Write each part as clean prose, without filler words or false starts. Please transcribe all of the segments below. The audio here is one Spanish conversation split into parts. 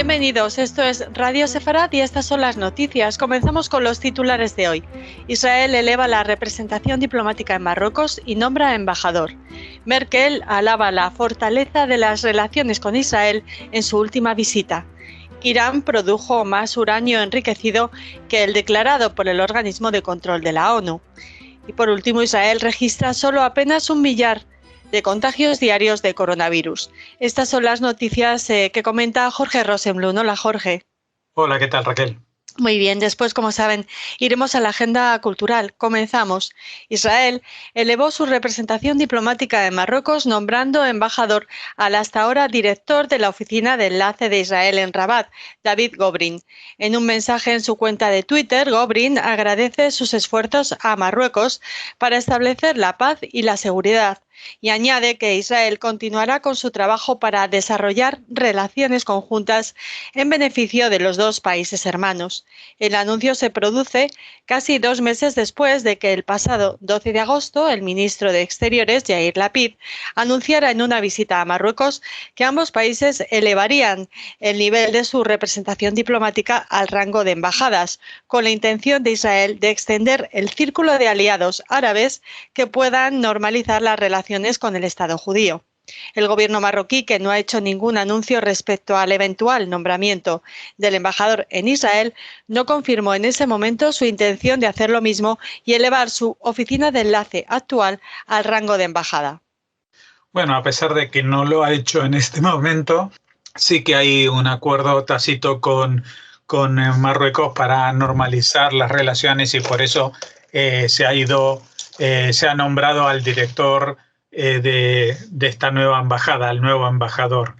Bienvenidos, esto es Radio Sefarad y estas son las noticias. Comenzamos con los titulares de hoy. Israel eleva la representación diplomática en Marruecos y nombra embajador. Merkel alaba la fortaleza de las relaciones con Israel en su última visita. Irán produjo más uranio enriquecido que el declarado por el organismo de control de la ONU. Y por último, Israel registra solo apenas 1 millar de contagios diarios de coronavirus. Estas son las noticias que comenta Jorge Rosenblum. Hola, Jorge. Hola, ¿qué tal, Raquel? Muy bien, después, como saben, iremos a la agenda cultural. Comenzamos. Israel elevó su representación diplomática en Marruecos nombrando embajador al hasta ahora director de la Oficina de Enlace de Israel en Rabat, David Gobrin. En un mensaje en su cuenta de Twitter, Gobrin agradece sus esfuerzos a Marruecos para establecer la paz y la seguridad. Y añade que Israel continuará con su trabajo para desarrollar relaciones conjuntas en beneficio de los dos países hermanos. El anuncio se produce casi 2 meses después de que el pasado 12 de agosto el ministro de Exteriores, Yair Lapid, anunciara en una visita a Marruecos que ambos países elevarían el nivel de su representación diplomática al rango de embajadas, con la intención de Israel de extender el círculo de aliados árabes que puedan normalizar las relaciones con el Estado judío. El gobierno marroquí, que no ha hecho ningún anuncio respecto al eventual nombramiento del embajador en Israel, no confirmó en ese momento su intención de hacer lo mismo y elevar su oficina de enlace actual al rango de embajada. Bueno, a pesar de que no lo ha hecho en este momento, sí que hay un acuerdo tácito con Marruecos para normalizar las relaciones y por eso se ha nombrado al director de esta nueva embajada, al nuevo embajador.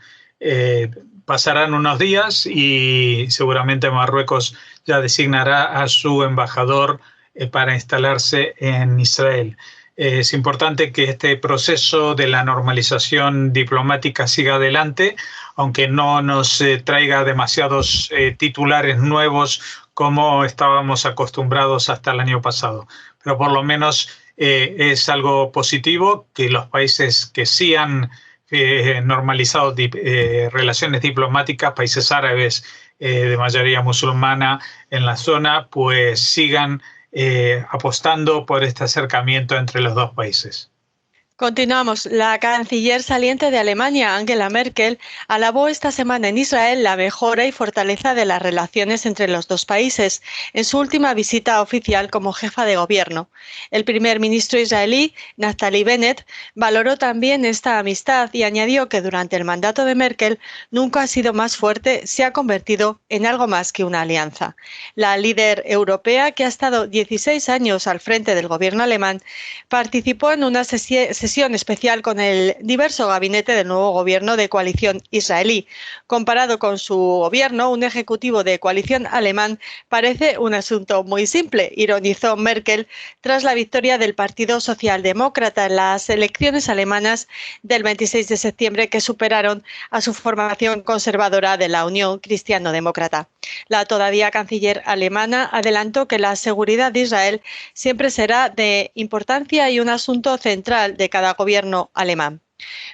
Pasarán unos días y seguramente Marruecos ya designará a su embajador para instalarse en Israel. Es importante que este proceso de la normalización diplomática siga adelante, aunque no nos traiga demasiados titulares nuevos como estábamos acostumbrados hasta el año pasado. Pero por lo menos es algo positivo que los países que sí han normalizado relaciones diplomáticas, países árabes de mayoría musulmana en la zona, pues sigan apostando por este acercamiento entre los dos países. Continuamos. La canciller saliente de Alemania, Angela Merkel, alabó esta semana en Israel la mejora y fortaleza de las relaciones entre los dos países en su última visita oficial como jefa de gobierno. El primer ministro israelí, Naftali Bennett, valoró también esta amistad y añadió que durante el mandato de Merkel nunca ha sido más fuerte, se ha convertido en algo más que una alianza. La líder europea, que ha estado 16 años al frente del gobierno alemán, participó en una sesión especial con el diverso gabinete del nuevo gobierno de coalición israelí. Comparado con su gobierno, un ejecutivo de coalición alemán parece un asunto muy simple, ironizó Merkel tras la victoria del Partido Socialdemócrata en las elecciones alemanas del 26 de septiembre que superaron a su formación conservadora de la Unión Cristiano-Demócrata. La todavía canciller alemana adelantó que la seguridad de Israel siempre será de importancia y un asunto central de cada gobierno alemán.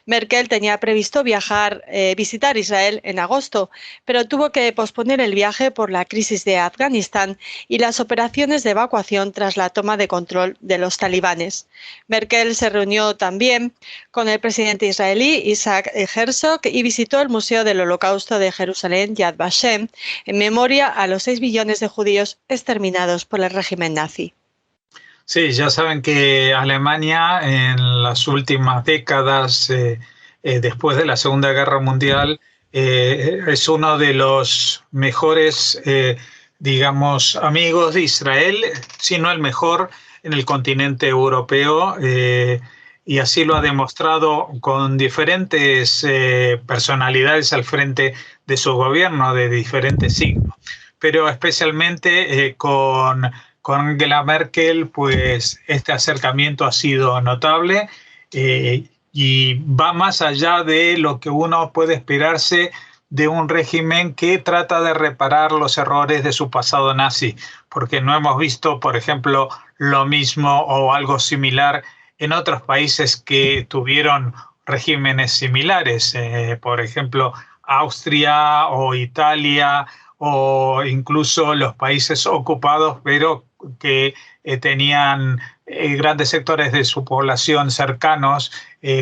Merkel tenía previsto visitar Israel en agosto, pero tuvo que posponer el viaje por la crisis de Afganistán y las operaciones de evacuación tras la toma de control de los talibanes. Merkel se reunió también con el presidente israelí Isaac Herzog y visitó el Museo del Holocausto de Jerusalén, Yad Vashem, en memoria a los 6 millones de judíos exterminados por el régimen nazi. Sí, ya saben que Alemania en las últimas décadas, después de la Segunda Guerra Mundial, es uno de los mejores, amigos de Israel, si no el mejor en el continente europeo, y así lo ha demostrado con diferentes personalidades al frente de su gobierno, de diferentes signos, pero especialmente con Angela Merkel, pues este acercamiento ha sido notable y va más allá de lo que uno puede esperarse de un régimen que trata de reparar los errores de su pasado nazi, porque no hemos visto, por ejemplo, lo mismo o algo similar en otros países que tuvieron regímenes similares. Por ejemplo, Austria o Italia o incluso los países ocupados, pero que tenían grandes sectores de su población cercanos,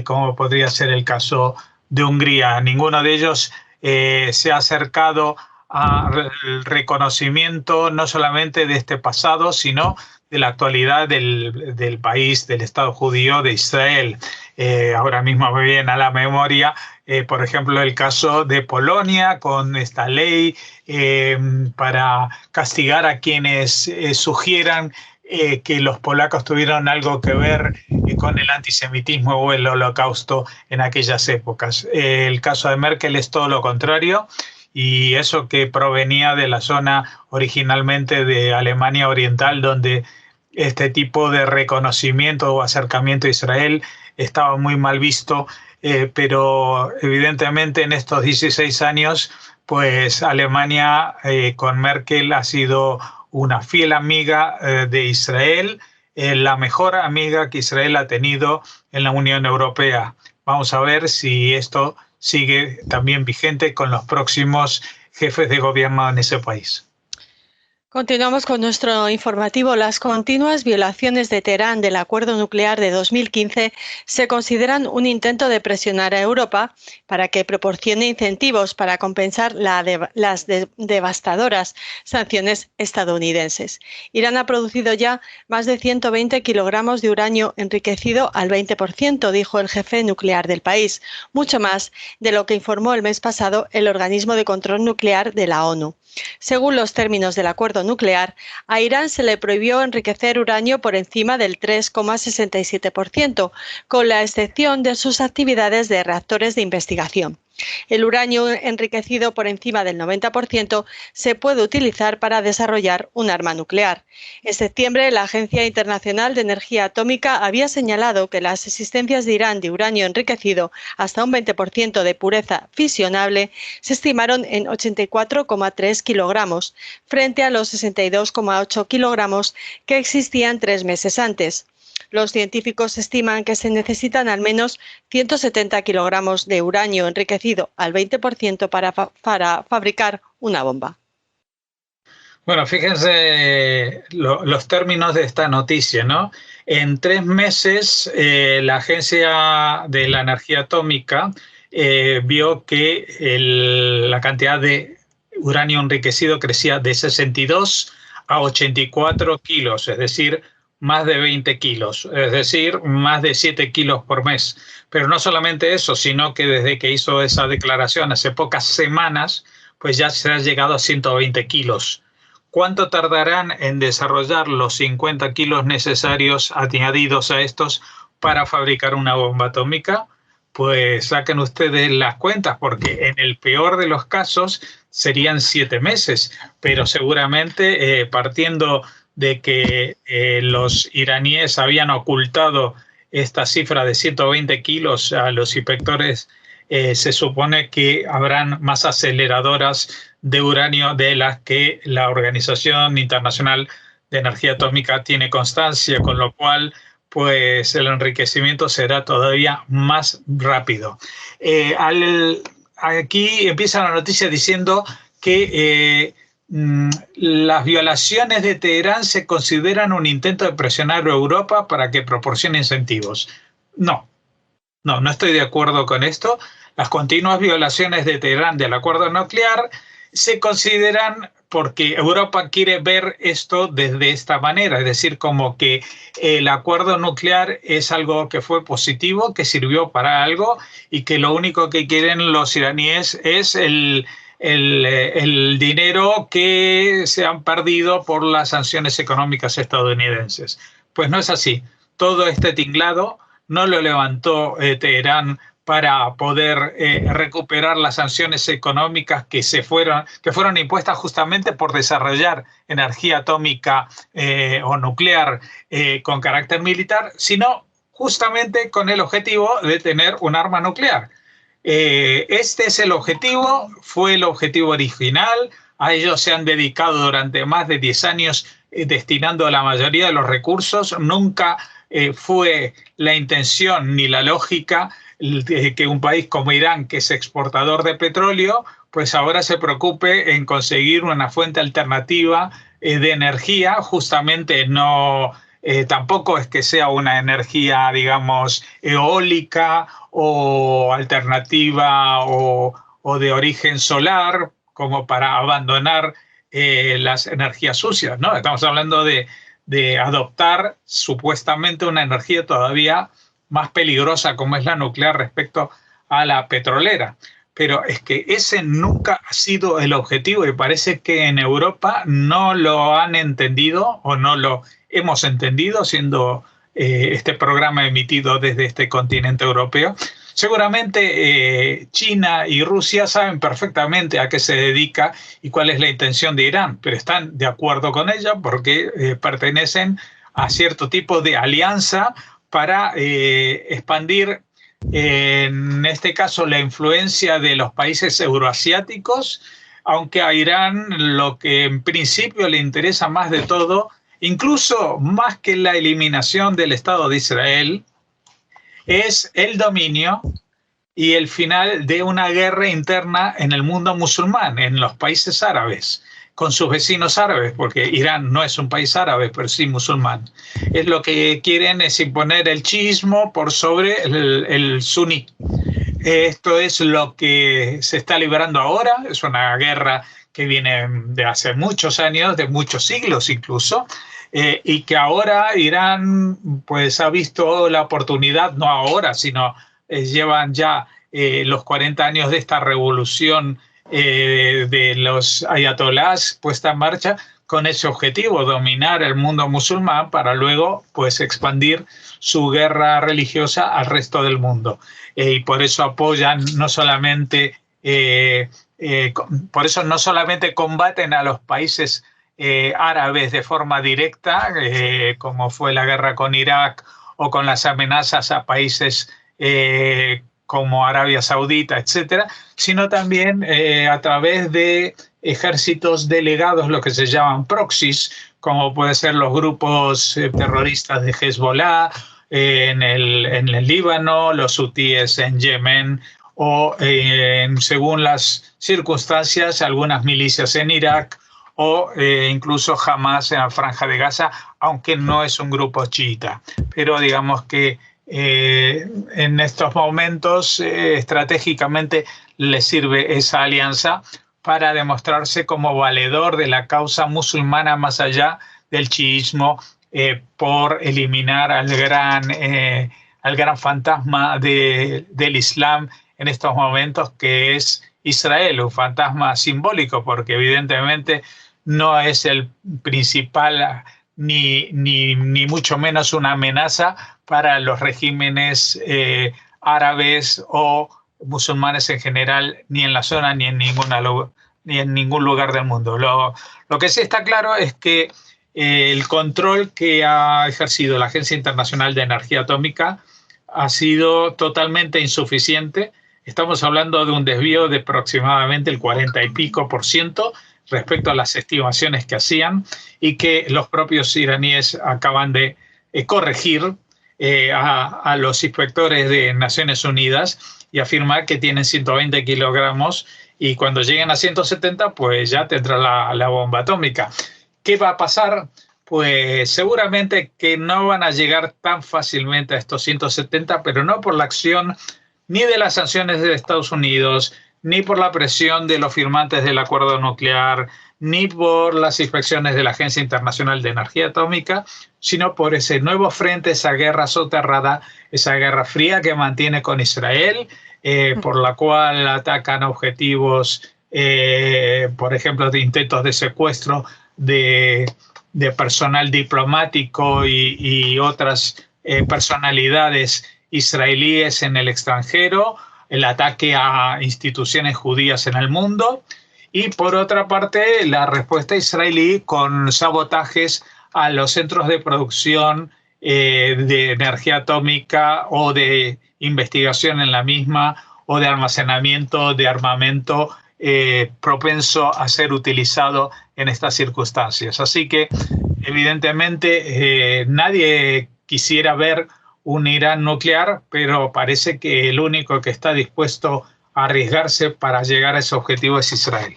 como podría ser el caso de Hungría. Ninguno de ellos se ha acercado al reconocimiento no solamente de este pasado, sino de la actualidad del país, del Estado judío de Israel. Ahora mismo me viene a la memoria, por ejemplo, el caso de Polonia con esta ley para castigar a quienes sugieran que los polacos tuvieron algo que ver con el antisemitismo o el holocausto en aquellas épocas. El caso de Merkel es todo lo contrario, y eso que provenía de la zona originalmente de Alemania Oriental, donde este tipo de reconocimiento o acercamiento a Israel estaba muy mal visto, pero evidentemente en estos 16 años, pues Alemania con Merkel ha sido una fiel amiga de Israel, la mejor amiga que Israel ha tenido en la Unión Europea. Vamos a ver si esto sigue también vigente con los próximos jefes de gobierno en ese país. Continuamos con nuestro informativo. Las continuas violaciones de Teherán del acuerdo nuclear de 2015 se consideran un intento de presionar a Europa para que proporcione incentivos para compensar las devastadoras sanciones estadounidenses. Irán ha producido ya más de 120 kilogramos de uranio enriquecido al 20%, dijo el jefe nuclear del país, mucho más de lo que informó el mes pasado el Organismo de Control Nuclear de la ONU. Según los términos del acuerdo nuclear, a Irán se le prohibió enriquecer uranio por encima del 3,67%, con la excepción de sus actividades de reactores de investigación. El uranio enriquecido por encima del 90% se puede utilizar para desarrollar un arma nuclear. En septiembre, la Agencia Internacional de Energía Atómica había señalado que las existencias de Irán de uranio enriquecido hasta un 20% de pureza fisionable se estimaron en 84,3 kilogramos, frente a los 62,8 kilogramos que existían 3 meses antes. Los científicos estiman que se necesitan al menos 170 kilogramos de uranio enriquecido al 20% para fabricar una bomba. Bueno, fíjense los términos de esta noticia, ¿no? En 3 meses, la Agencia de la Energía Atómica vio que la cantidad de uranio enriquecido crecía de 62 a 84 kilos, es decir, más de 20 kilos, es decir, más de 7 kilos por mes. Pero no solamente eso, sino que desde que hizo esa declaración hace pocas semanas, pues ya se ha llegado a 120 kilos. ¿Cuánto tardarán en desarrollar los 50 kilos necesarios añadidos a estos para fabricar una bomba atómica? Pues saquen ustedes las cuentas, porque en el peor de los casos serían 7 meses, pero seguramente partiendo de que los iraníes habían ocultado esta cifra de 120 kilos a los inspectores, se supone que habrán más aceleradoras de uranio de las que la Organización Internacional de Energía Atómica tiene constancia, con lo cual pues el enriquecimiento será todavía más rápido. Aquí empieza la noticia diciendo que las violaciones de Teherán se consideran un intento de presionar a Europa para que proporcione incentivos. No estoy de acuerdo con esto. Las continuas violaciones de Teherán del acuerdo nuclear se consideran porque Europa quiere ver esto desde esta manera, es decir, como que el acuerdo nuclear es algo que fue positivo, que sirvió para algo, y que lo único que quieren los iraníes es el dinero que se han perdido por las sanciones económicas estadounidenses. Pues no es así. Todo este tinglado no lo levantó Teherán para poder recuperar las sanciones económicas que fueron impuestas justamente por desarrollar energía atómica o nuclear con carácter militar, sino justamente con el objetivo de tener un arma nuclear. Este es el objetivo, fue el objetivo original. A ellos se han dedicado durante más de 10 años destinando la mayoría de los recursos. Nunca fue la intención ni la lógica que un país como Irán, que es exportador de petróleo, pues ahora se preocupe en conseguir una fuente alternativa de energía. Justamente no, tampoco es que sea una energía, digamos, eólica o alternativa o de origen solar, como para abandonar las energías sucias, ¿no? Estamos hablando de adoptar supuestamente una energía todavía más peligrosa como es la nuclear respecto a la petrolera. Pero es que ese nunca ha sido el objetivo y parece que en Europa no lo han entendido o no lo hemos entendido, siendo este programa emitido desde este continente europeo. Seguramente China y Rusia saben perfectamente a qué se dedica y cuál es la intención de Irán, pero están de acuerdo con ella porque pertenecen a cierto tipo de alianza para expandir, en este caso, la influencia de los países euroasiáticos, aunque a Irán lo que en principio le interesa más de todo, incluso más que la eliminación del Estado de Israel, es el dominio y el final de una guerra interna en el mundo musulmán, en los países árabes, con sus vecinos árabes, porque Irán no es un país árabe, pero sí musulmán. Es lo que quieren es imponer el chiismo por sobre el suní. Esto es lo que se está librando ahora. Es una guerra que viene de hace muchos años, de muchos siglos incluso, y que ahora Irán pues ha visto la oportunidad, no ahora, sino llevan ya los 40 años de esta revolución de los ayatolás puesta en marcha con ese objetivo, dominar el mundo musulmán para luego pues expandir su guerra religiosa al resto del mundo. Y por eso apoyan no solamente, por eso no solamente combaten a los países árabes de forma directa, como fue la guerra con Irak o con las amenazas a países como Arabia Saudita, etcétera, sino también a través de ejércitos delegados, lo que se llaman proxies, como pueden ser los grupos terroristas de Hezbollah en el Líbano, los hutíes en Yemen o, según las circunstancias, algunas milicias en Irak o incluso Hamas en la Franja de Gaza, aunque no es un grupo chiita. Pero digamos que en estos momentos estratégicamente le sirve esa alianza para demostrarse como valedor de la causa musulmana más allá del chiismo, por eliminar al gran fantasma del Islam en estos momentos, que es Israel, un fantasma simbólico, porque evidentemente no es el principal ni mucho menos una amenaza para los regímenes árabes o musulmanes en general, ni en la zona ni en ningún lugar del mundo. Lo que sí está claro es que el control que ha ejercido la Agencia Internacional de Energía Atómica ha sido totalmente insuficiente. Estamos hablando de un desvío de aproximadamente el 40 y pico % respecto a las estimaciones que hacían y que los propios iraníes acaban de corregir a los inspectores de Naciones Unidas y afirmar que tienen 120 kilogramos y cuando lleguen a 170 pues ya tendrá la bomba atómica. ¿Qué va a pasar? Pues seguramente que no van a llegar tan fácilmente a estos 170, pero no por la acción ni de las sanciones de Estados Unidos, ni por la presión de los firmantes del acuerdo nuclear, ni por las inspecciones de la Agencia Internacional de Energía Atómica, sino por ese nuevo frente, esa guerra soterrada, esa guerra fría que mantiene con Israel, por la cual atacan objetivos, por ejemplo, de intentos de secuestro de personal diplomático y otras personalidades israelíes en el extranjero, el ataque a instituciones judías en el mundo y, por otra parte, la respuesta israelí con sabotajes a los centros de producción de energía atómica o de investigación en la misma o de almacenamiento de armamento propenso a ser utilizado en estas circunstancias. Así que, evidentemente, nadie quisiera ver un Irán nuclear, pero parece que el único que está dispuesto a arriesgarse para llegar a ese objetivo es Israel.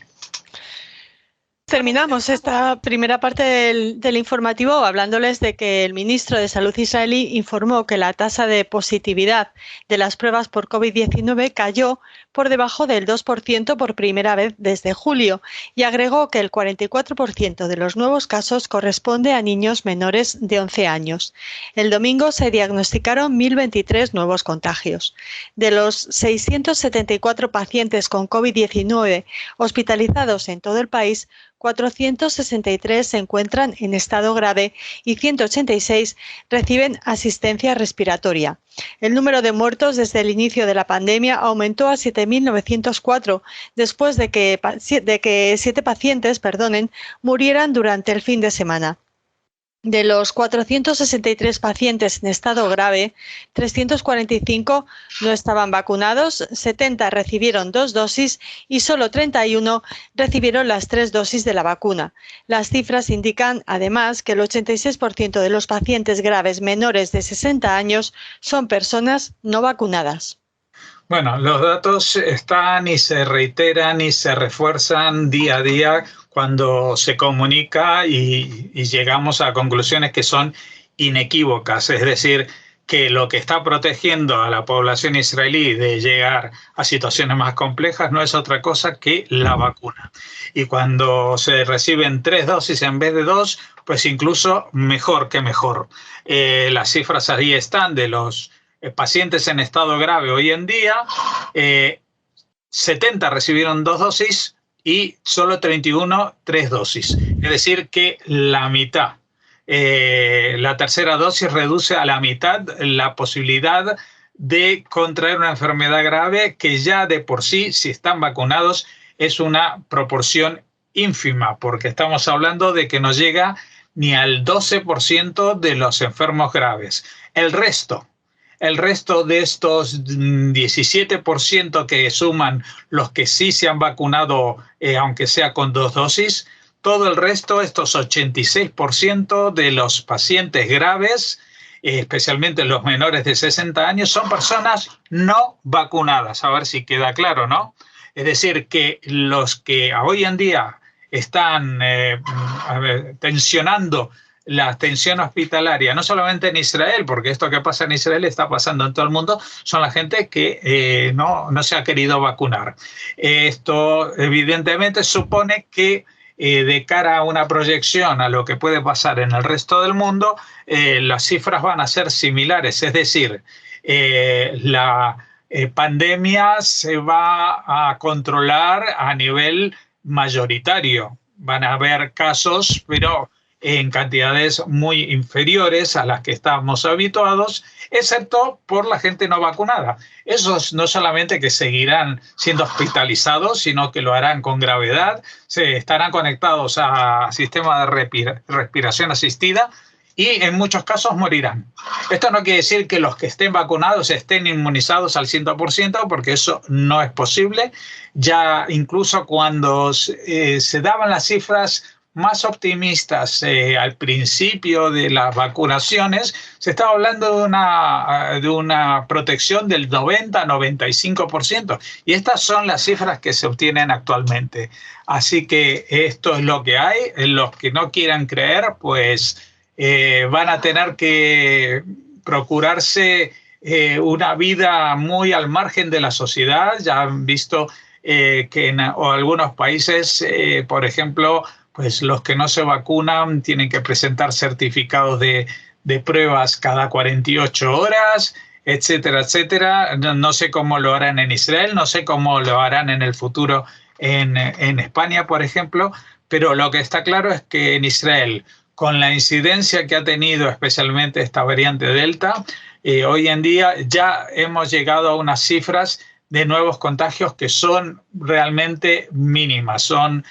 Terminamos esta primera parte del informativo hablándoles de que el ministro de Salud israelí informó que la tasa de positividad de las pruebas por COVID-19 cayó por debajo del 2% por primera vez desde julio y agregó que el 44% de los nuevos casos corresponde a niños menores de 11 años. El domingo se diagnosticaron 1.023 nuevos contagios. De los 674 pacientes con COVID-19 hospitalizados en todo el país, 463 se encuentran en estado grave y 186 reciben asistencia respiratoria. El número de muertos desde el inicio de la pandemia aumentó a 7.904 después de que 7 pacientes murieran durante el fin de semana. De los 463 pacientes en estado grave, 345 no estaban vacunados, 70 recibieron 2 dosis y solo 31 recibieron las 3 dosis de la vacuna. Las cifras indican, además, que el 86% de los pacientes graves menores de 60 años son personas no vacunadas. Bueno, los datos están y se reiteran y se refuerzan día a día cuando se comunica y llegamos a conclusiones que son inequívocas. Es decir, que lo que está protegiendo a la población israelí de llegar a situaciones más complejas no es otra cosa que la vacuna. Y cuando se reciben 3 dosis en vez de 2, pues incluso mejor que mejor. Las cifras ahí están de los pacientes en estado grave hoy en día, 70 recibieron 2 dosis y solo 31 3 dosis. Es decir, que la mitad. La tercera dosis reduce a la mitad la posibilidad de contraer una enfermedad grave que ya de por sí, si están vacunados, es una proporción ínfima, porque estamos hablando de que no llega ni al 12% de los enfermos graves. El resto de estos 17% que suman los que sí se han vacunado, aunque sea con 2 dosis, todo el resto, estos 86% de los pacientes graves, especialmente los menores de 60 años, son personas no vacunadas. A ver si queda claro, ¿no? Es decir, que los que hoy en día están tensionando la atención hospitalaria, no solamente en Israel, porque esto que pasa en Israel está pasando en todo el mundo, son la gente que no se ha querido vacunar. Esto evidentemente supone que de cara a una proyección a lo que puede pasar en el resto del mundo, las cifras van a ser similares, es decir, la pandemia se va a controlar a nivel mayoritario. Van a haber casos, pero en cantidades muy inferiores a las que estamos habituados, excepto por la gente no vacunada. Esos no solamente que seguirán siendo hospitalizados, sino que lo harán con gravedad, se estarán conectados a sistemas de respiración asistida y en muchos casos morirán. Esto no quiere decir que los que estén vacunados estén inmunizados al 100%, porque eso no es posible. Ya incluso cuando se daban las cifras más optimistas al principio de las vacunaciones, se estaba hablando de una protección del 90-95%, y estas son las cifras que se obtienen actualmente. Así que esto es lo que hay. Los que no quieran creer, pues van a tener que procurarse una vida muy al margen de la sociedad. Ya han visto que en algunos países, por ejemplo, pues los que no se vacunan tienen que presentar certificados de pruebas cada 48 horas, etcétera, etcétera. No sé cómo lo harán en Israel, no sé cómo lo harán en el futuro en España, por ejemplo, pero lo que está claro es que en Israel, con la incidencia que ha tenido especialmente esta variante Delta, hoy en día ya hemos llegado a unas cifras de nuevos contagios que son realmente mínimas, son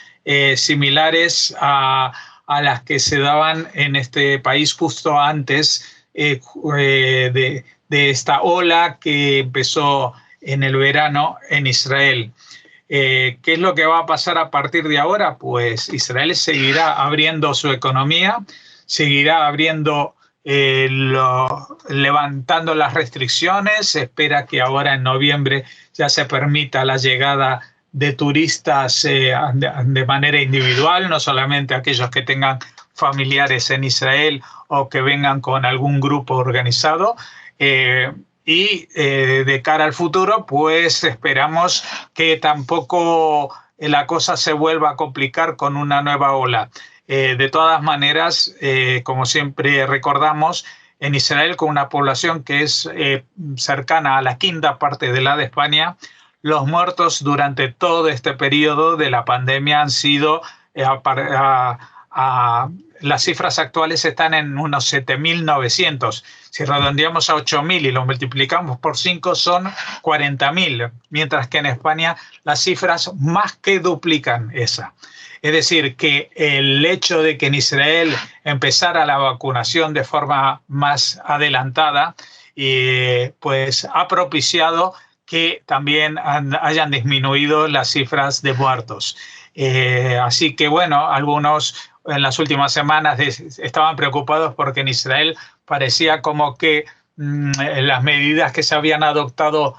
similares a las que se daban en este país justo antes de esta ola que empezó en el verano en Israel. ¿Qué es lo que va a pasar a partir de ahora? Pues Israel seguirá abriendo su economía, seguirá abriendo levantando las restricciones. Se espera que ahora en noviembre ya se permita la llegada de turistas de manera individual, no solamente aquellos que tengan familiares en Israel o que vengan con algún grupo organizado. De cara al futuro, pues esperamos que tampoco la cosa se vuelva a complicar con una nueva ola. De todas maneras, como siempre recordamos, en Israel, con una población que es cercana a la quinta parte de la de España, los muertos durante todo este periodo de la pandemia han sido, las cifras actuales están en unos 7.900. Si redondeamos a 8.000 y lo multiplicamos por 5 son 40.000, mientras que en España las cifras más que duplican esa. Es decir, que el hecho de que en Israel empezara la vacunación de forma más adelantada, pues ha propiciado que también hayan disminuido las cifras de muertos. Así que, bueno, algunos en las últimas semanas estaban preocupados porque en Israel parecía como que las medidas que se habían adoptado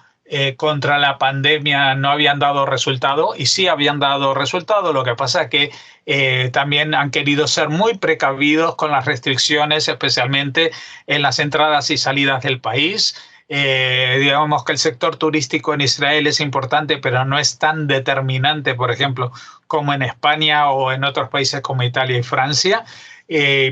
contra la pandemia no habían dado resultado, y sí habían dado resultado. Lo que pasa es que también han querido ser muy precavidos con las restricciones, especialmente en las entradas y salidas del país. Digamos que el sector turístico en Israel es importante, pero no es tan determinante, por ejemplo, como en España o en otros países como Italia y Francia.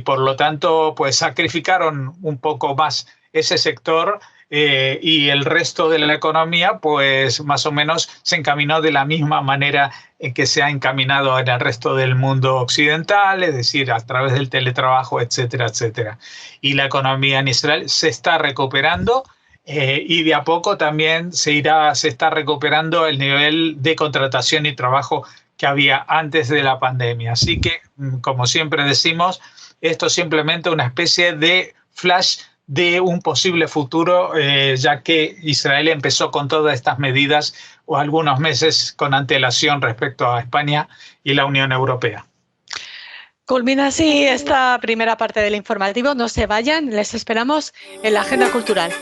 Por lo tanto, pues sacrificaron un poco más ese sector, y el resto de la economía, pues más o menos se encaminó de la misma manera en que se ha encaminado en el resto del mundo occidental, es decir, a través del teletrabajo, etcétera, etcétera. Y la economía en Israel se está recuperando. Y de a poco también se está recuperando el nivel de contratación y trabajo que había antes de la pandemia. Así que, como siempre decimos, esto es simplemente una especie de flash de un posible futuro, ya que Israel empezó con todas estas medidas o algunos meses con antelación respecto a España y la Unión Europea. Culmina así esta primera parte del informativo. No se vayan, les esperamos en la agenda cultural.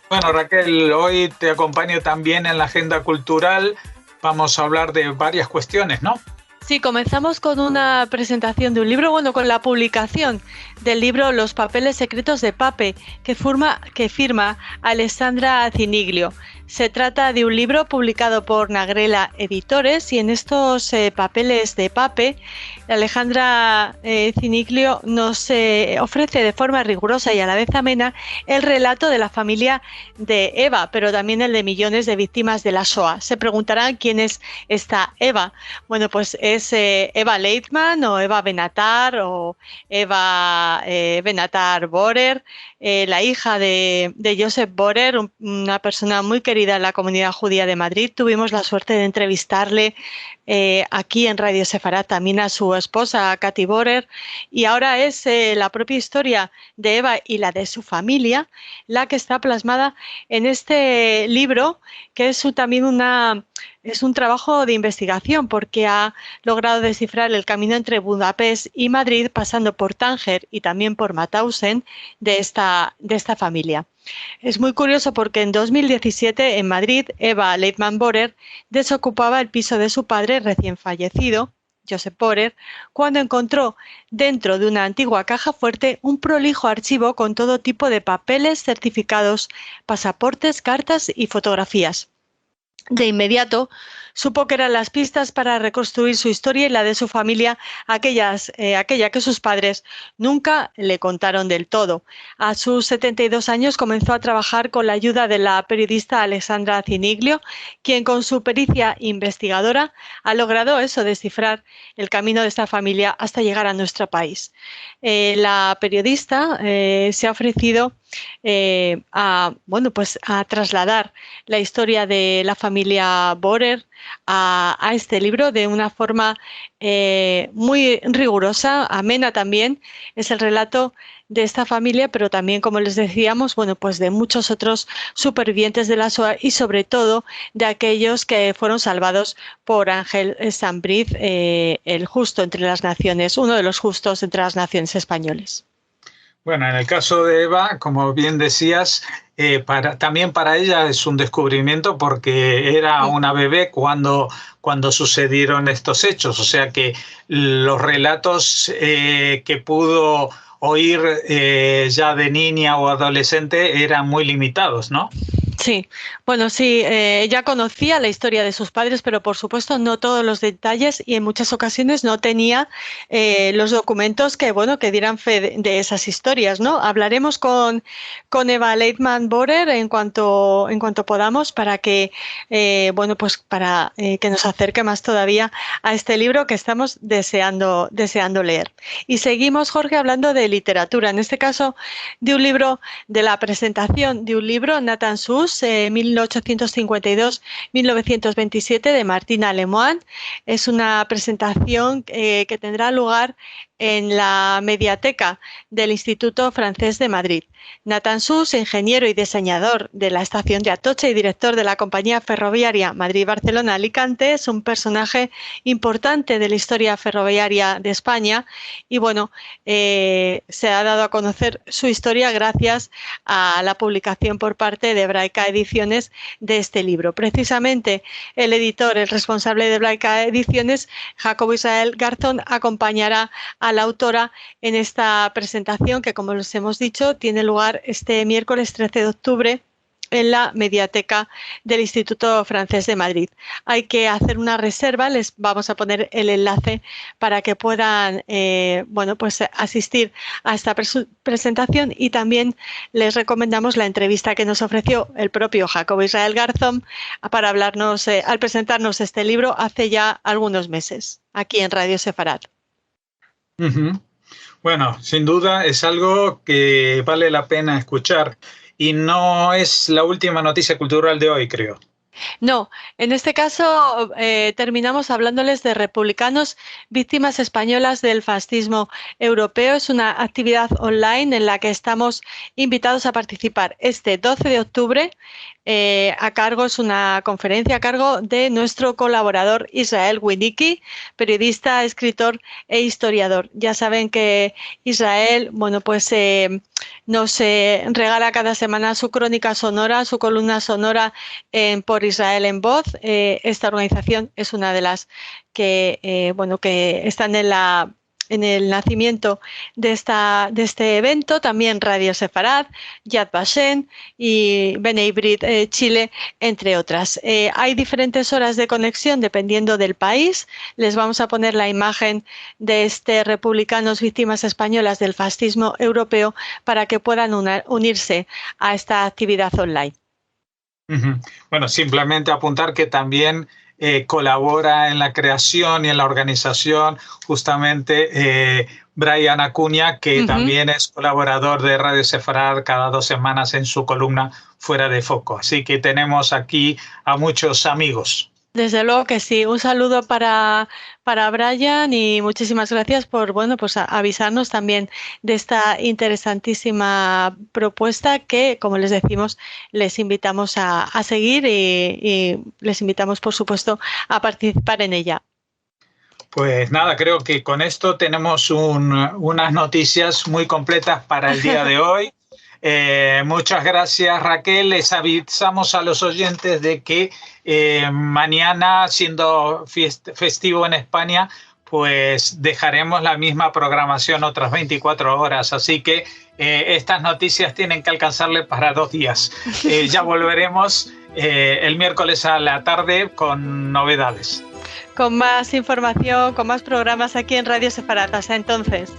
Bueno, Raquel, hoy te acompaño también en la agenda cultural. Vamos a hablar de varias cuestiones, ¿no? Sí, comenzamos con una presentación de un libro, con la publicación del libro Los papeles secretos de Pape, que firma Alessandra Ziniglio. Se trata de un libro publicado por Nagrela Editores, y en estos papeles de Pape, Alejandra Ziniglio nos ofrece de forma rigurosa y a la vez amena el relato de la familia de Eva, pero también el de millones de víctimas de la Shoah. Se preguntarán quién es esta Eva. Bueno, pues es Eva Leitman o Eva Benatar o Eva Benatar Borer, la hija de Joseph Borer, una persona muy querida en la comunidad judía de Madrid. Tuvimos la suerte de entrevistarle aquí en Radio Sefarad, también a su esposa, Katy Borer, y ahora es la propia historia de Eva y la de su familia la que está plasmada en este libro, que es también un trabajo de investigación, porque ha logrado descifrar el camino entre Budapest y Madrid, pasando por Tánger y también por Mauthausen de esta familia. Es muy curioso porque en 2017 en Madrid, Eva Leitman Borer desocupaba el piso de su padre recién fallecido, Joseph Borer, cuando encontró dentro de una antigua caja fuerte un prolijo archivo con todo tipo de papeles, certificados, pasaportes, cartas y fotografías. De inmediato supo que eran las pistas para reconstruir su historia y la de su familia, aquella que sus padres nunca le contaron del todo. A sus 72 años comenzó a trabajar con la ayuda de la periodista Alessandra Ziniglio, quien con su pericia investigadora ha logrado descifrar el camino de esta familia hasta llegar a nuestro país. La periodista se ha ofrecido a trasladar la historia de la familia Borer a este libro de una forma muy rigurosa, amena también. Es el relato de esta familia, pero también, como les decíamos, bueno, pues de muchos otros supervivientes de la SOA y sobre todo de aquellos que fueron salvados por Ángel Sambriz, el justo entre las naciones, uno de los justos entre las naciones españoles. Bueno, en el caso de Eva, como bien decías, también para ella es un descubrimiento porque era una bebé cuando sucedieron estos hechos. O sea que los relatos que pudo oír ya de niña o adolescente eran muy limitados, ¿no? Sí, bueno, sí, ella conocía la historia de sus padres, pero por supuesto no todos los detalles y en muchas ocasiones no tenía los documentos que, bueno, que dieran fe de esas historias, ¿no? Hablaremos con Eva Leitman-Borer en cuanto podamos para que, bueno, pues para que nos acerque más todavía a este libro que estamos deseando leer. Y seguimos, Jorge, hablando de literatura, en este caso de un libro, de la presentación de un libro, Nathan Suess, 1852-1927, de Martina Lemoine. Es una presentación que tendrá lugar en la mediateca del Instituto Francés de Madrid. Nathan Suess, ingeniero y diseñador de la estación de Atocha y director de la compañía ferroviaria Madrid-Barcelona-Alicante, es un personaje importante de la historia ferroviaria de España y, bueno, se ha dado a conocer su historia gracias a la publicación por parte de Hebraica Ediciones de este libro. Precisamente el editor, el responsable de Hebraica Ediciones, Jacobo Israel Garzón, acompañará a la autora en esta presentación que, como les hemos dicho, tiene lugar este miércoles 13 de octubre en la mediateca del Instituto Francés de Madrid. Hay que hacer una reserva, les vamos a poner el enlace para que puedan bueno, pues asistir a esta presentación y también les recomendamos la entrevista que nos ofreció el propio Jacobo Israel Garzón para hablarnos, al presentarnos este libro hace ya algunos meses, aquí en Radio Sefarad. Bueno, sin duda es algo que vale la pena escuchar y no es la última noticia cultural de hoy, creo. No, en este caso terminamos hablándoles de republicanos, víctimas españolas del fascismo europeo. Es una actividad online en la que estamos invitados a participar este 12 de octubre. Es una conferencia a cargo de nuestro colaborador Israel Winicki, periodista, escritor e historiador. Ya saben que Israel, bueno, pues nos regala cada semana su crónica sonora, su columna sonora por Israel en Voz. Esta organización es una de las que, bueno, que están en el nacimiento de este evento, también Radio Sefarad, Yad Vashem y Bnei Brit Chile, entre otras. Hay diferentes horas de conexión dependiendo del país. Les vamos a poner la imagen de este Republicanos Víctimas Españolas del Fascismo Europeo para que puedan unirse a esta actividad online. Bueno, simplemente apuntar que también colabora en la creación y en la organización justamente Brian Acuña, que también es colaborador de Radio Sefarad cada 2 semanas en su columna Fuera de Foco. Así que tenemos aquí a muchos amigos. Desde luego que sí. Un saludo para Brian y muchísimas gracias por, bueno, pues avisarnos también de esta interesantísima propuesta que, como les decimos, les invitamos a seguir y les invitamos, por supuesto, a participar en ella. Pues nada, creo que con esto tenemos unas noticias muy completas para el día de hoy. Muchas gracias, Raquel. Les avisamos a los oyentes de que mañana, siendo festivo en España, pues dejaremos la misma programación otras 24 horas. Así que estas noticias tienen que alcanzarle para 2 días. Ya volveremos el miércoles a la tarde con novedades. Con más información, con más programas aquí en Radio Sefarad. Hasta entonces.